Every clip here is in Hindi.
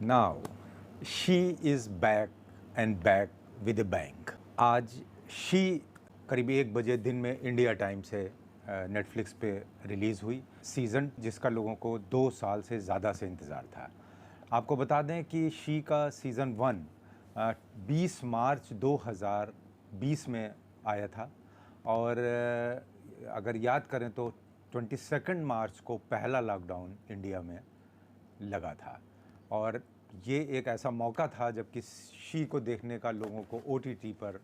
Now she is back and back with A bang. आज शी करीब 1 बजे दिन में इंडिया टाइम से नेटफ्लिक्स पे रिलीज़ हुई। सीज़न जिसका लोगों को 2 साल से ज़्यादा से इंतज़ार था। आपको बता दें कि शी का सीज़न 1 20 मार्च 2020 में आया था और अगर याद करें तो 22 मार्च को पहला लॉकडाउन इंडिया में लगा था और ये एक ऐसा मौका था जबकि शी को देखने का लोगों को ओटीटी पर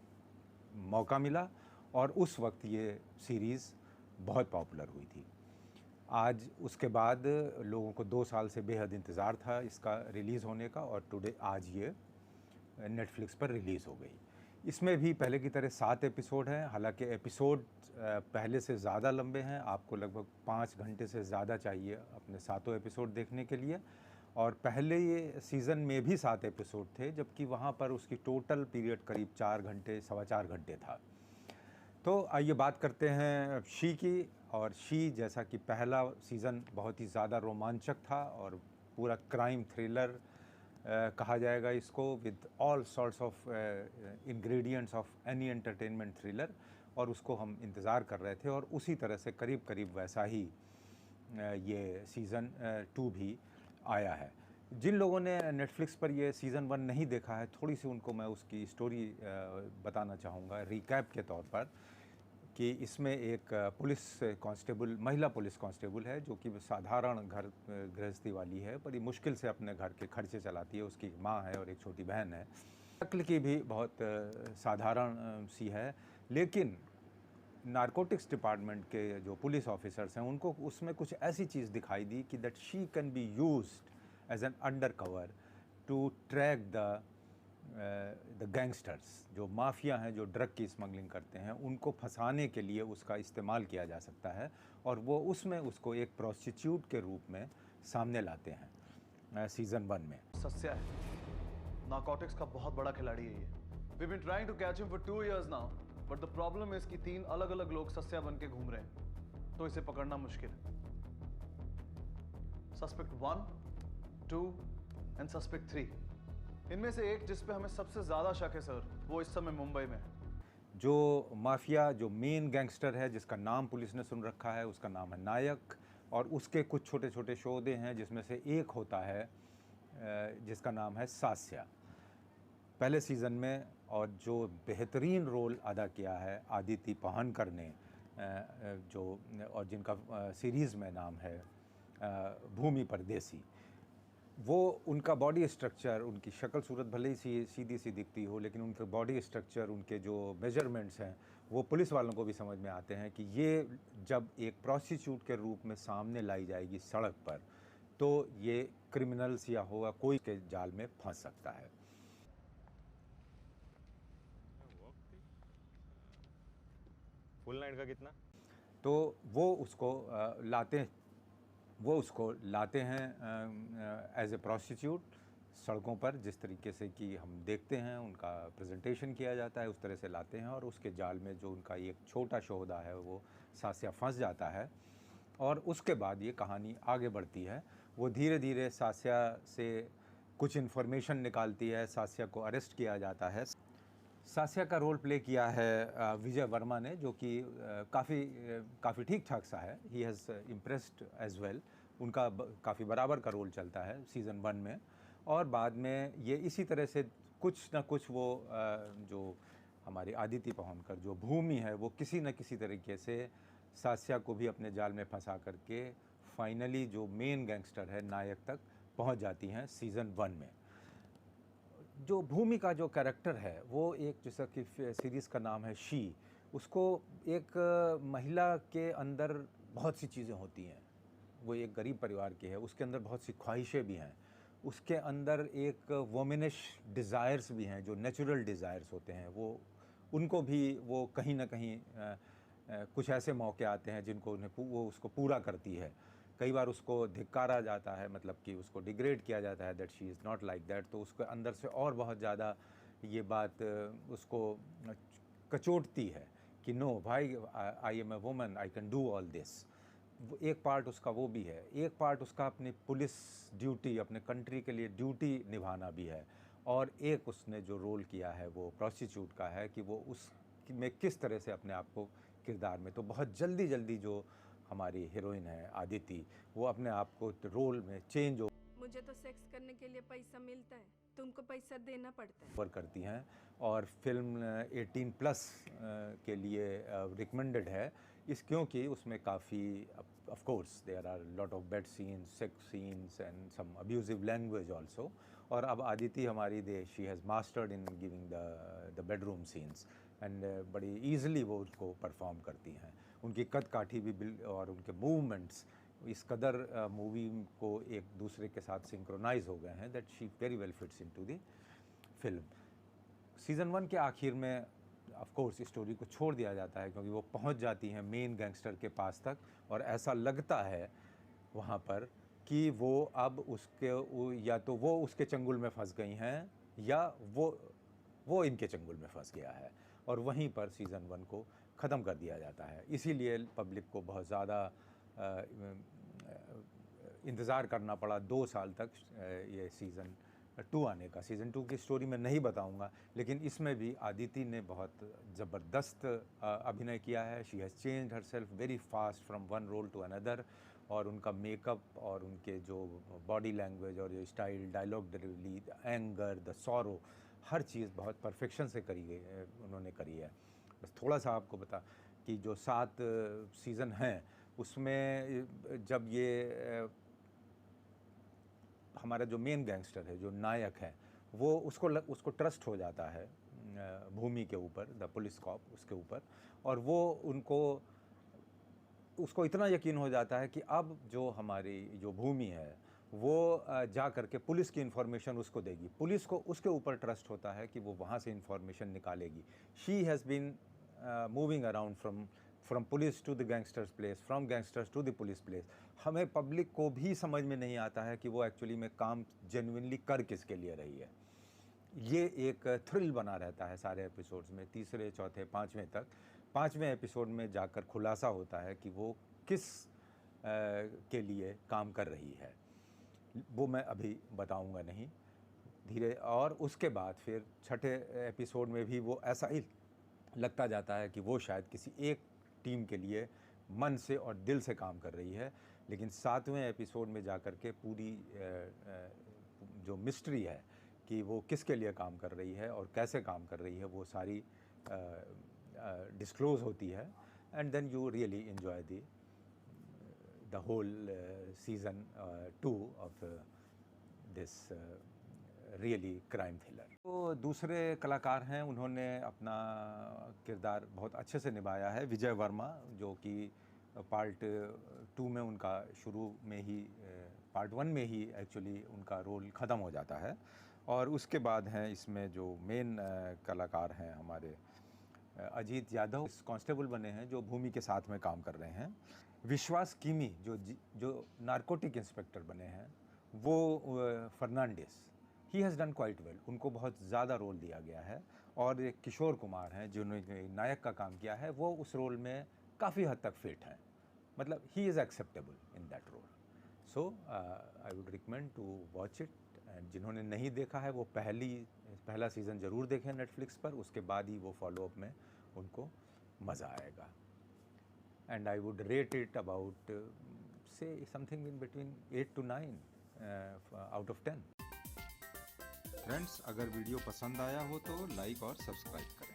मौका मिला और उस वक्त ये सीरीज़ बहुत पॉपुलर हुई थी। आज उसके बाद लोगों को 2 साल से बेहद इंतज़ार था इसका रिलीज़ होने का और टुडे आज ये नेटफ्लिक्स पर रिलीज़ हो गई। इसमें भी पहले की तरह 7 एपिसोड हैं, हालांकि एपिसोड पहले से ज़्यादा लंबे हैं। आपको लगभग 5 घंटे से ज़्यादा चाहिए अपने सातों एपिसोड देखने के लिए और पहले ये सीज़न में भी 7 एपिसोड थे, जबकि वहाँ पर उसकी टोटल पीरियड करीब 4 घंटे, सवा 4 घंटे था। तो आइए बात करते हैं शी की। और शी जैसा कि पहला सीज़न बहुत ही ज़्यादा रोमांचक था और पूरा क्राइम थ्रिलर कहा जाएगा इसको, with all sorts of ingredients of any entertainment thriller, और उसको हम इंतज़ार कर रहे थे और उसी तरह से करीब करीब वैसा ही ये सीज़न 2 भी आया है। जिन लोगों ने नेटफ्लिक्स पर ये सीज़न 1 नहीं देखा है, थोड़ी सी उनको मैं उसकी स्टोरी बताना चाहूँगा रिकैप के तौर पर, कि इसमें एक पुलिस कांस्टेबल, महिला पुलिस कांस्टेबल है जो कि साधारण घर गृहस्थी वाली है, बड़ी मुश्किल से अपने घर के खर्चे चलाती है। उसकी माँ है और एक छोटी बहन है। शक्ल की भी बहुत साधारण सी है, लेकिन नारकोटिक्स डिपार्टमेंट के जो पुलिस ऑफिसर्स हैं उनको उसमें कुछ ऐसी चीज़ दिखाई दी कि that she can be used as an undercover to track the gangsters, जो माफिया हैं, जो ड्रग की स्मगलिंग करते हैं, उनको फंसाने के लिए उसका इस्तेमाल किया जा सकता है। और वो उसमें उसको एक प्रोस्टिट्यूट के रूप में सामने लाते हैं सीज़न 1 में। सस्या है, नारकोटिक्स का बहुत बड़ा खिलाड़ी है ये। We've been trying to catch him for 2 years now, but the problem is कि 3 अलग-अलग लोग सस्या बन के घूम रहे हैं, तो इसे पकड़ना मुश्किल है। सस्पेक्ट 1, 2 एंड सस्पेक्ट 3, इनमें से एक जिस पे हमें सबसे ज्यादा शक है सर, वो इस समय मुंबई में है। जो माफिया, जो मेन गैंगस्टर है जिसका नाम पुलिस ने सुन रखा है, उसका नाम है नायक, और उसके कुछ छोटे छोटे शोधे हैं जिसमें से एक होता है जिसका नाम है सास्या। पहले सीज़न में और जो बेहतरीन रोल अदा किया है आदिति पहानकर ने, जो और जिनका सीरीज़ में नाम है भूमि परदेसी, वो उनका बॉडी स्ट्रक्चर, उनकी शक्ल सूरत भले ही सीधी सी दिखती हो, लेकिन उनके बॉडी स्ट्रक्चर, उनके जो मेजरमेंट्स हैं, वो पुलिस वालों को भी समझ में आते हैं कि ये जब एक प्रोस्टिट्यूट के रूप में सामने लाई जाएगी सड़क पर, तो ये क्रिमिनल्स या होगा कोई के जाल में फंस सकता है। फुल नाइट का कितना? तो वो उसको लाते हैं एज ए प्रोस्टिट्यूट सड़कों पर, जिस तरीके से कि हम देखते हैं उनका प्रेजेंटेशन किया जाता है उस तरह से लाते हैं, और उसके जाल में जो उनका एक छोटा शोधा है वो सास्या फंस जाता है। और उसके बाद ये कहानी आगे बढ़ती है। वो धीरे धीरे सास्या से कुछ इन्फॉर्मेशन निकालती है, सास्या को अरेस्ट किया जाता है। सास्या का रोल प्ले किया है विजय वर्मा ने, जो कि काफ़ी ठीक ठाक सा है। He has impressed as well. उनका काफ़ी बराबर का रोल चलता है सीज़न 1 में, और बाद में ये इसी तरह से कुछ ना कुछ वो जो हमारी आदिति पहुनकर जो भूमि है, वो किसी न किसी तरीके से सास्या को भी अपने जाल में फंसा करके फाइनली जो मेन गैंगस्टर है नायक तक पहुंच जाती हैं सीज़न 1 में। जो भूमि का जो कैरेक्टर है वो एक, जैसा कि सीरीज़ का नाम है शी, उसको एक महिला के अंदर बहुत सी चीज़ें होती हैं। वो एक गरीब परिवार की है, उसके अंदर बहुत सी ख्वाहिशें भी हैं, उसके अंदर एक वोमेनिश डिज़ायर्स भी हैं, जो नेचुरल डिज़ायर्स होते हैं, वो उनको भी वो कहीं ना कहीं कुछ ऐसे मौके आते हैं जिनको वो उसको पूरा करती है। कई बार उसको धिक्कारा जाता है, मतलब कि उसको डिग्रेड किया जाता है, that she is not like that, तो उसके अंदर से और बहुत ज़्यादा ये बात उसको कचोटती है कि नो भाई, I am a woman, I can do all this. वो एक पार्ट उसका वो भी है, एक पार्ट उसका अपनी पुलिस ड्यूटी, अपने कंट्री के लिए ड्यूटी निभाना भी है, और एक उसने जो रोल किया है वो प्रोस्टिट्यूट का है कि वो उस में किस तरह से अपने आप को किरदार में, तो बहुत जल्दी जो हमारी हीरोइन है आदिति, वो अपने आप को रोल में चेंज मुझे तो सेक्स करने के लिए पैसा मिलता है, तुमको पैसा देना पड़ता है। ओवर करती हैं, और फिल्म 18 प्लस के लिए रिकमेंडेड है इस, क्योंकि उसमें काफ़ी of course there are lot of bed scenes, sex scenes and some abusive language also. और अब आदिति हमारी she has mastered in giving the bedroom scenes, and बड़ी ईजिली वो उसको परफॉर्म करती हैं। उनकी कद काठी भी और उनके मूवमेंट्स इस कदर मूवी को एक दूसरे के साथ सिंक्रोनाइज हो गए हैं that she very well fits into the film. Season 1 के आखिर में ऑफ कोर्स स्टोरी को छोड़ दिया जाता है, क्योंकि वो पहुंच जाती हैं मेन गैंगस्टर के पास तक, और ऐसा लगता है वहाँ पर कि वो अब या तो वो उसके चंगुल में फंस गई हैं, या वो इनके चंगुल में फंस गया है, और वहीं पर सीज़न 1 को ख़त्म कर दिया जाता है। इसीलिए पब्लिक को बहुत ज़्यादा इंतज़ार करना पड़ा 2 साल तक ये सीज़न 2 आने का। सीज़न 2 की स्टोरी मैं नहीं बताऊंगा, लेकिन इसमें भी आदिति ने बहुत ज़बरदस्त अभिनय किया है। She has changed herself very fast from one role to another, और उनका मेकअप और उनके जो बॉडी लैंग्वेज और जो style, dialogue delivery, anger, the sorrow, हर चीज़ बहुत परफेक्शन से उन्होंने करी है। बस थोड़ा सा आपको बता कि जो 7 सीज़न हैं उसमें जब ये हमारा जो मेन गैंगस्टर है, जो नायक है, वो उसको ट्रस्ट हो जाता है भूमि के ऊपर, द पुलिस कॉप उसके ऊपर, और वो उसको इतना यकीन हो जाता है कि अब जो हमारी जो भूमि है वो जा करके पुलिस की इन्फॉर्मेशन उसको देगी। पुलिस को उसके ऊपर ट्रस्ट होता है कि वो वहाँ से इन्फॉर्मेशन निकालेगी। She has been moving around from police to the gangsters place, from gangsters to the police place. हमें पब्लिक को भी समझ में नहीं आता है कि वो एक्चुअली में काम जेन्युइनली कर किसके लिए रही है। ये एक थ्रिल बना रहता है सारे एपिसोड्स में, तीसरे, चौथे, 5वें तक। 5वें एपिसोड में जाकर खुलासा होता है कि वो किस के लिए काम कर रही है। वो मैं अभी बताऊंगा नहीं, धीरे। और उसके बाद फिर 6ठे एपिसोड में भी वो ऐसा ही लगता जाता है कि वो शायद किसी एक टीम के लिए मन से और दिल से काम कर रही है, लेकिन 7वें एपिसोड में जाकर के पूरी जो मिस्ट्री है कि वो किसके लिए काम कर रही है और कैसे काम कर रही है, वो सारी डिस्क्लोज़ होती है। And then you really enjoy the whole season 2 of this really crime thriller. तो दूसरे कलाकार हैं, उन्होंने अपना किरदार बहुत अच्छे से निभाया है। विजय वर्मा, जो कि पार्ट 2 में उनका शुरू में ही, पार्ट 1 में ही एक्चुअली उनका रोल ख़त्म हो जाता है, और उसके बाद हैं इसमें जो मेन कलाकार हैं हमारे अजीत यादव, कांस्टेबल बने हैं जो भूमि के साथ में काम कर रहे हैं। विश्वास कीमी जो नारकोटिक इंस्पेक्टर बने हैं, वो Fernandes, he has done quite well, उनको बहुत ज़्यादा रोल दिया गया है। और एक किशोर कुमार हैं जिन्होंने नायक का काम किया है, वो उस रोल में काफ़ी हद तक फिट हैं, मतलब he is acceptable in that role. So I would recommend to watch it. And जिन्होंने नहीं देखा है वो पहला सीज़न ज़रूर देखें नेटफ्लिक्स पर, उसके बाद ही वो फॉलोअप में उनको मज़ा आएगा। And I would rate it about से something in between 8 to 9 out of 10। Friends, अगर वीडियो पसंद आया हो तो लाइक और सब्सक्राइब करें।